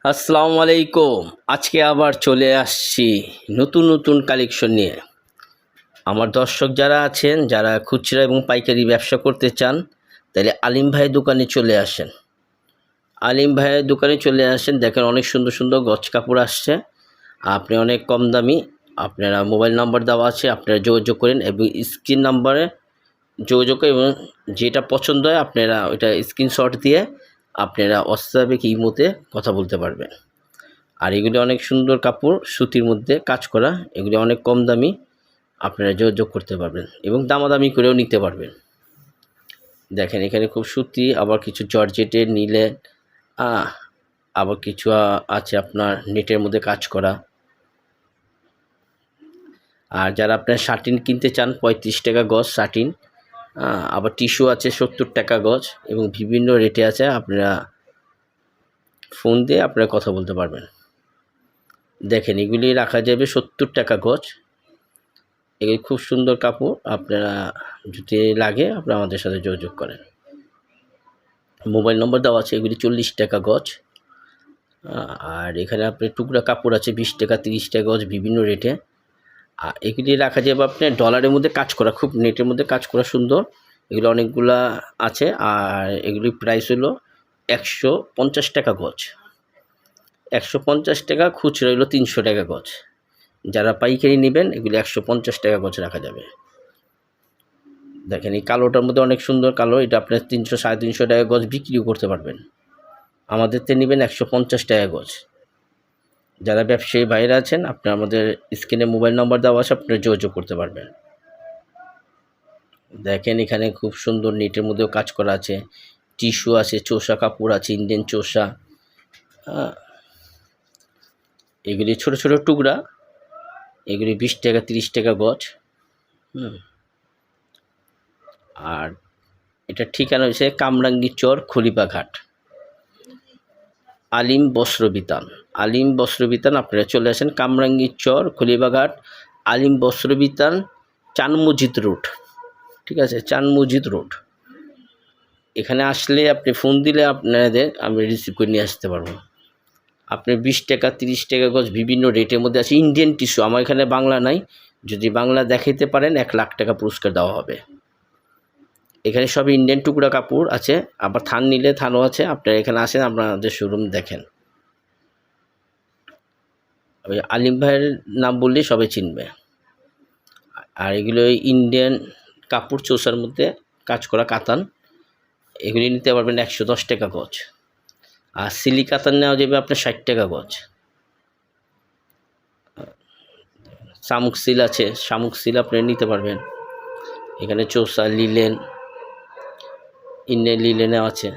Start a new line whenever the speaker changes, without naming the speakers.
আসসালামু আলাইকুম। আজকে আবার চলে আসছি নতুন নতুন কালেকশন নিয়ে। আমার দর্শক যারা আছেন, যারা খুচরা এবং পাইকারি ব্যবসা করতে চান, তাহলে আলিম ভাইয়ের দোকানে চলে আসেন। আলিম ভাইয়ের দোকানে চলে আসেন, দেখেন অনেক সুন্দর সুন্দর গজ কাপড় আসছে। আপনি অনেক কম দামি, আপনারা মোবাইল নাম্বার দেওয়া আছে, আপনারা যোগাযোগ করেন এবং স্ক্রিন নাম্বারে যোগাযোগ করেন এবং যেটা পছন্দ হয় আপনারা ওইটা স্ক্রিনশট দিয়ে আপনারা হোয়াটসঅ্যাপে ইমোতে কথা বলতে পারবেন। আর এগুলি অনেক সুন্দর কাপড়, সুতির মধ্যে কাজ করা, এগুলি অনেক কম দামি, আপনারা যোগাযোগ করতে পারবেন এবং দামাদামি করেও নিতে পারবেন। দেখেন এখানে খুব সুতি, আবার কিছু জর্জেটের নিলে, আবার কিছু আছে আপনার নেটের মধ্যে কাজ করা। আর যারা আপনার শার্টিন কিনতে চান 35 টাকা গজ শার্টিন, আবার টিস্যু আছে 70 টাকা গজ এবং বিভিন্ন রেটে আছে। আপনারা ফোন দিয়ে আপনারা কথা বলতে পারবেন। দেখেন এগুলি রাখা যাবে 70 টাকা গজ। এগুলি খুব সুন্দর কাপড়, আপনারা যদি লাগে আপনারা আমাদের সাথে যোগাযোগ করেন। মোবাইল নম্বর দেওয়া আছে। এগুলি 40 টাকা গজ। আর এখানে আপনার টুকরা কাপড় আছে 20 টাকা 30 টাকা গজ, বিভিন্ন রেটে। আর এগুলি রাখা যাবে আপনার ডলারের মধ্যে কাজ করা, খুব নেটের মধ্যে কাজ করা সুন্দর। এগুলো অনেকগুলা আছে। আর এগুলির প্রাইস হলো 150 টাকা গজ। 150 টাকা, খুচরা হলো 300 টাকা গজ। যারা পাইকারি নেবেন এগুলি 150 টাকা গজ রাখা যাবে। দেখেন এই কালোটার মধ্যে অনেক সুন্দর কালো, এটা আপনার 300 350 টাকা গজ বিক্রিও করতে পারবেন। আমাদের তে নেবেন 150 টাকা গজ। যারা ব্যবসায়ী বাইরে আছেন, আপনারা আমাদের স্ক্রিনে মোবাইল নাম্বার দেওয়া আছে, আপনারা যোগাযোগ করতে পারবেন। দেখেন এখানে খুব সুন্দর নেটের মধ্যেও কাজ করা আছে, টিস্যু আছে, চোষা কাপড় আছে, ইন্ডিয়ান চোষা। এগুলি ছোট ছোট টুকরা, এগুলি 20 টাকা 30 টাকা গজ। আর এটা ঠিকানা হচ্ছে কামরাঙ্গীর চর, খলিফাঘাট, আলিম বস্ত্রবিতান। আলিম বস্ত্রবিতান, আপনারা চলে আসেন কামরাঙ্গীর চর, খলিফাঘাট, আলিম বস্ত্রবিতান, চান মসজিদ রোড। ঠিক আছে, চান মসজিদ রোড। এখানে আসলে আপনি ফোন দিলে আপনাদের আমি রিসিভ করে নিয়ে আসতে পারবো। আপনি 20 টাকা 30 টাকা গজ বিভিন্ন রেটের মধ্যে আছে। ইন্ডিয়ান টিস্যু, আমার এখানে বাংলা নাই, যদি বাংলা দেখাইতে পারেন 1 লাখ টাকা পুরস্কার দেওয়া হবে। এখানে সব ইন্ডিয়ান টুকরা কাপড় আছে, আবার থান নিলে থানও আছে। আপনারা এখানে আসেন, আপনাদের শোরুম দেখেন। আলিম ভাইয়ের নাম বললেই সবাই চিনবে। আর এগুলো ইন্ডিয়ান কাপড়, চোষার মধ্যে কাজ করা কাতান, এগুলি নিতে পারবেন 110 টাকা গজ। আর সিলি কাতান নেওয়া যাবে আপনার 60 টাকা গজ। শামুক সিল আছে, শামুক সিল আপনারা নিতে পারবেন। এখানে চোষা, লিলেন, ইন্ডিয়ান লিলেনও আছে।